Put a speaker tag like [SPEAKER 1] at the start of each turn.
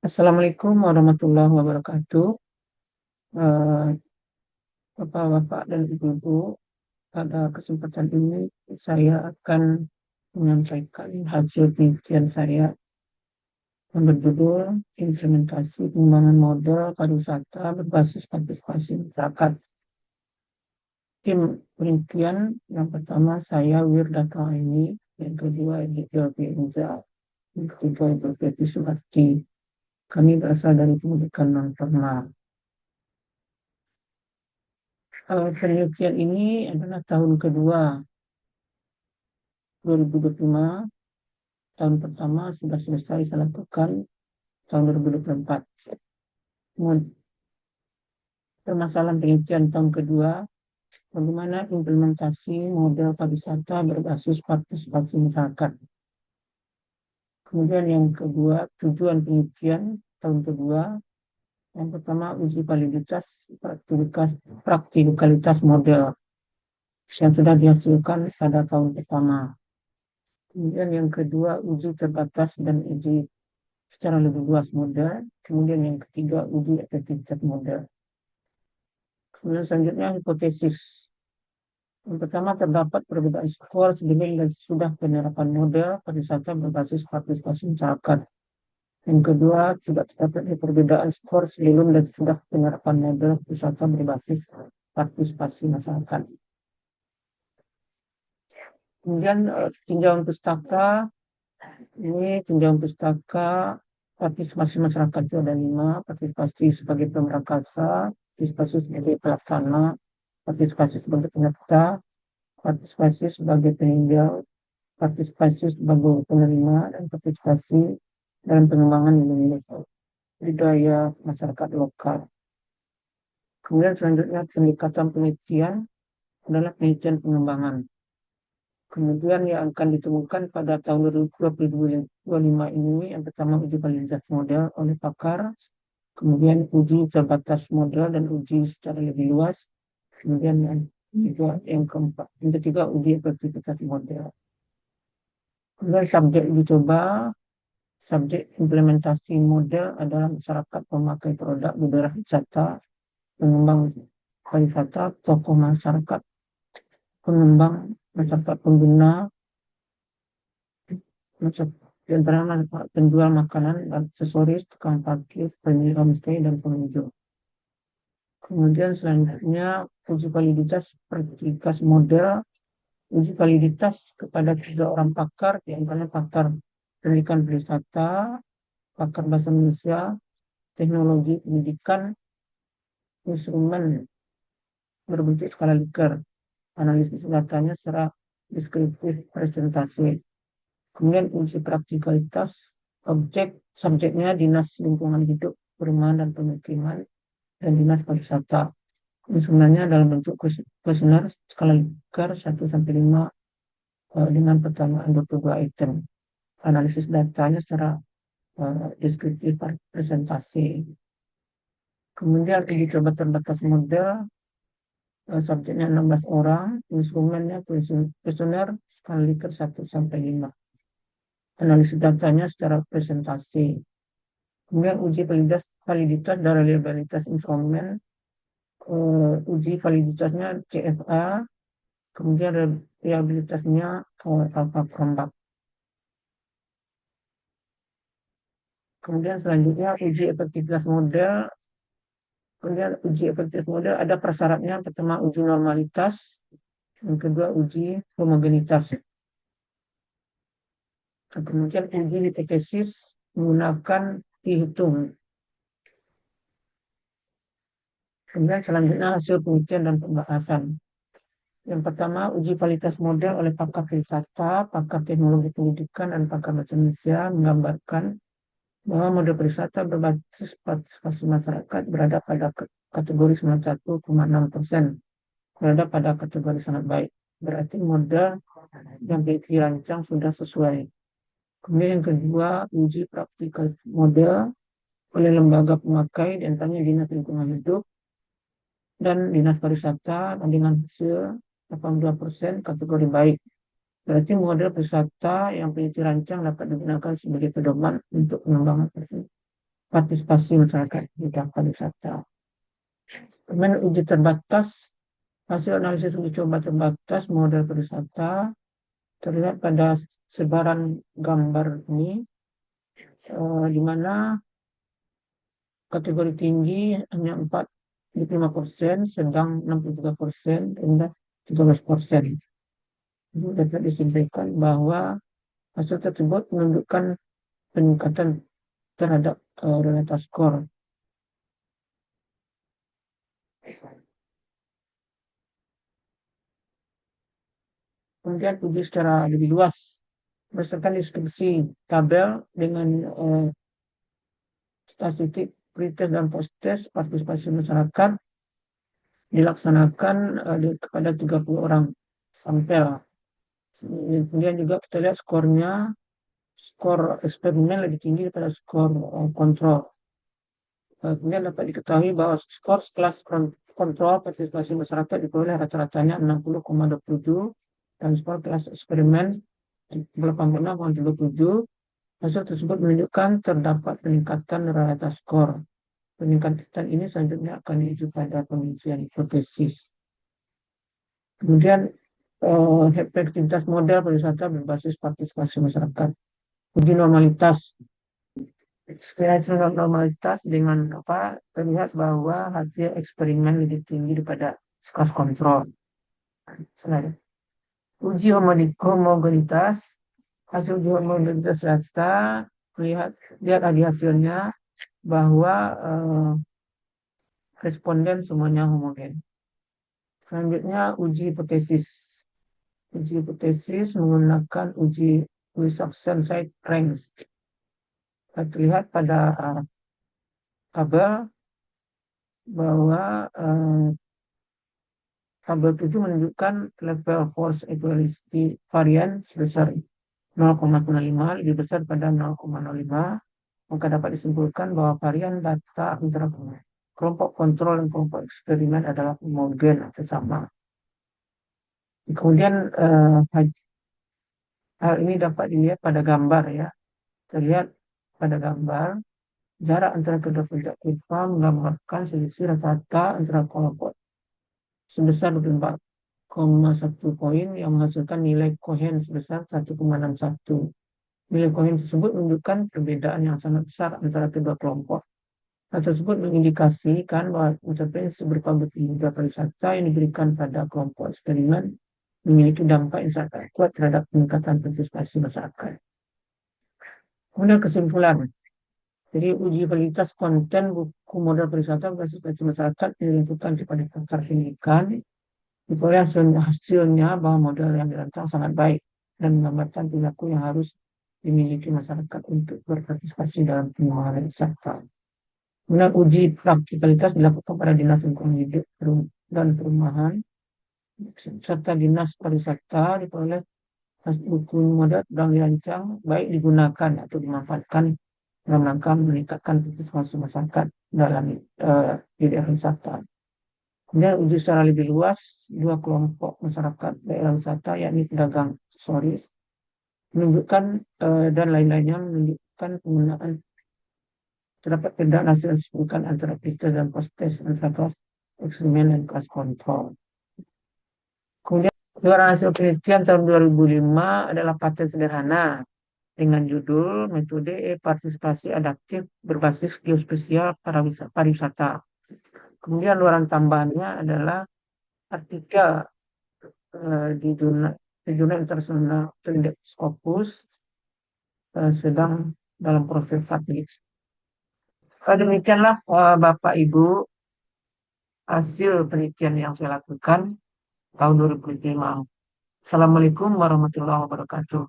[SPEAKER 1] Assalamualaikum warahmatullahi wabarakatuh. Eh, Bapak-bapak dan ibu-ibu, pada kesempatan ini saya akan menyampaikan hasil penelitian saya yang berjudul Implementasi Pengembangan Model Pariwisata Berbasis Partisipasi Masyarakat. Tim penelitian yang pertama saya Wirdata ini, yang kedua Editya Inza, yang ketiga Ibu Pepi Subakti. Kami berasal dari pendidikan non formal. Penelitian ini adalah tahun kedua 2025. Tahun pertama sudah selesai saya lakukan tahun 2024. Permasalahan penelitian tahun kedua, bagaimana implementasi model pariwisata berbasis partisipasi masyarakat. Kemudian yang kedua, tujuan penelitian tahun kedua, yang pertama uji validitas praktikalitas model yang sudah dihasilkan pada tahun pertama. Kemudian yang kedua, uji terbatas dan uji secara lebih luas model. Kemudian yang ketiga, uji efektivitas model. Kemudian selanjutnya, hipotesis. Yang pertama, terdapat perbedaan skor sebelum dan sesudah penerapan model pariwisata berbasis partisipasi masyarakat. Yang kedua, tidak terdapat perbedaan skor sebelum dan sesudah penerapan model pariwisata berbasis partisipasi masyarakat. Kemudian tinjauan pustaka. Ini tinjauan pustaka partisipasi masyarakat itu ada 5, partisipasi sebagai pemrakasa, partisipasi sebagai pelaksana, partisipasi sebagai penyerta, partisipasi sebagai peninjau, partisipasi sebagai penerima, dan partisipasi dalam pengembangan nilai-nilai budaya masyarakat lokal. Kemudian selanjutnya pendekatan penelitian adalah penelitian pengembangan. Kemudian yang akan ditemukan pada tahun 2025 ini, yang pertama uji validitas model oleh pakar, kemudian uji terbatas model dan uji secara lebih luas, kemudian yang keempat, yang ketiga uji efektivitas model. Kemudian subjek uji coba, subjek implementasi model adalah masyarakat pemakai produk budaya wisata, pengembang pariwisata, tokoh masyarakat, pengembang masyarakat pengguna, di antara penjual makanan, aksesoris, tukang parkir, pemilik homestay, dan pengunjung. Kemudian selanjutnya uji validitas praktikas model, uji validitas kepada 3 orang pakar, di antaranya pakar pendidikan pariwisata, pakar bahasa Indonesia, teknologi pendidikan, instrumen berbentuk skala Likert, analisis datanya secara deskriptif presentasi. Kemudian uji praktikalitas subjeknya dinas lingkungan hidup, perumahan dan pemukiman, dan dinas pariwisata. Instrumennya dalam bentuk kuesioner skala Likert 1-5 dengan pertanyaan 22 item. Analisis datanya secara deskriptif presentasi. Kemudian uji coba terbatas model, subjeknya 16 orang, instrumennya kuesioner skala Likert 1-5. Analisis datanya secara presentasi. Kemudian uji validitas dan reliabilitas instrumen, uji validitasnya CFA, kemudian reliabilitasnya alpha Cronbach. Kemudian selanjutnya uji efektivitas model. Kemudian uji efektivitas model ada prasyaratnya, pertama uji normalitas, yang kedua uji homogenitas. Kemudian uji hipotesis menggunakan dihitung. Kemudian selanjutnya hasil penelitian dan pembahasan. Yang pertama, uji validitas model oleh pakar pariwisata, pakar teknologi pendidikan, dan pakar bahasa Indonesia menggambarkan bahwa model pariwisata berbasis partisipasi masyarakat berada pada kategori 91,6%, berada pada kategori sangat baik. Berarti model yang dirancang sudah sesuai. Kemudian yang kedua, uji praktikal model oleh lembaga pemakai, diantaranya Dinas Lingkungan Hidup dan Dinas Pariwisata, dengan hasil 82% kategori baik. Berarti model pariwisata yang peneliti rancang dapat digunakan sebagai pedoman untuk pengembangan tersebut. partisipasi masyarakat di bidang pariwisata. Kemudian uji terbatas, hasil analisis uji coba terbatas model pariwisata terlihat pada sebaran gambar ini, di mana kategori tinggi hanya 45%, sedang 63%, rendah 13%. Itu dapat disampaikan bahwa hasil tersebut menunjukkan peningkatan terhadap realitas skor. Kemudian uji secara lebih luas berdasarkan deskripsi tabel dengan statistik pretest dan post-test partisipasi masyarakat dilaksanakan kepada 30 orang sampel. Kemudian juga kita lihat skornya, skor eksperimen lebih tinggi daripada skor kontrol. Kemudian dapat diketahui bahwa skor kelas kontrol partisipasi masyarakat diperoleh rata-ratanya 60,27 dan skor kelas eksperimen 86,37. Hasil tersebut menunjukkan terdapat peningkatan realitas skor. Peningkatan ini selanjutnya akan diuji pada pengujian hipotesis. Kemudian efektivitas model pariwisata berbasis partisipasi masyarakat. Uji normalitas. Secara normalitas dengan terlihat bahwa hasil eksperimen lebih tinggi daripada kelas kontrol. Uji homogenitas. Hasil uji homogenitas data lihat lagi hasilnya bahwa responden semuanya homogen. Selanjutnya uji hipotesis. Uji hipotesis menggunakan uji Wilson side range. Terlihat pada tabel bahwa tabel 7 menunjukkan level force equality varian sebesar 0,95 lebih besar pada 0,05, maka dapat disimpulkan bahwa varian data antara kelompok kontrol dan kelompok eksperimen adalah homogen atau sama. Kemudian hal ini dapat dilihat pada gambar ya. Terlihat pada gambar jarak antara kedua puncak kurva menggambarkan selisih rata-rata antara kelompok sebesar 24,1 poin yang menghasilkan nilai Cohen sebesar 1,61. Nilai Cohen tersebut menunjukkan perbedaan yang sangat besar antara kedua kelompok. Hal tersebut mengindikasikan bahwa intervensi berupa benda pariwisata yang diberikan pada kelompok eksperimen memiliki dampak yang sangat kuat terhadap peningkatan partisipasi masyarakat. Kemudian kesimpulan. Jadi uji validitas konten buku modal pariwisata berbasis masyarakat dilakukan kepada pakar pendidikan. Diperoleh hasilnya bahwa model yang dirancang sangat baik dan menggambarkan perilaku yang harus dimiliki masyarakat untuk berpartisipasi dalam pengembangan wisata. Kemudian uji praktikalitas dilakukan pada Dinas Lingkungan Hidup dan Perumahan serta Dinas Pariwisata. Diperoleh buku modal yang dirancang baik digunakan atau dimanfaatkan dalam rangka meningkatkan partisipasi masyarakat dalam bidang wisata. Kemudian uji secara lebih luas dua kelompok masyarakat daerah wisata yakni pedagang aksesoris menunjukkan dan lain-lainnya menunjukkan penggunaan terdapat perbedaan hasil disebutkan antara pretest dan post-test antara kelas eksperimen dan kelas kontrol. Kemudian luaran hasil penelitian tahun 2005 adalah paten sederhana dengan judul metode partisipasi adaptif berbasis geospasial pariwisata. Kemudian luaran tambahannya adalah artikel di jurnal internasional Scopus sedang dalam proses publik. Demikianlah Bapak Ibu hasil penelitian yang saya lakukan tahun 2005. Assalamualaikum warahmatullahi wabarakatuh.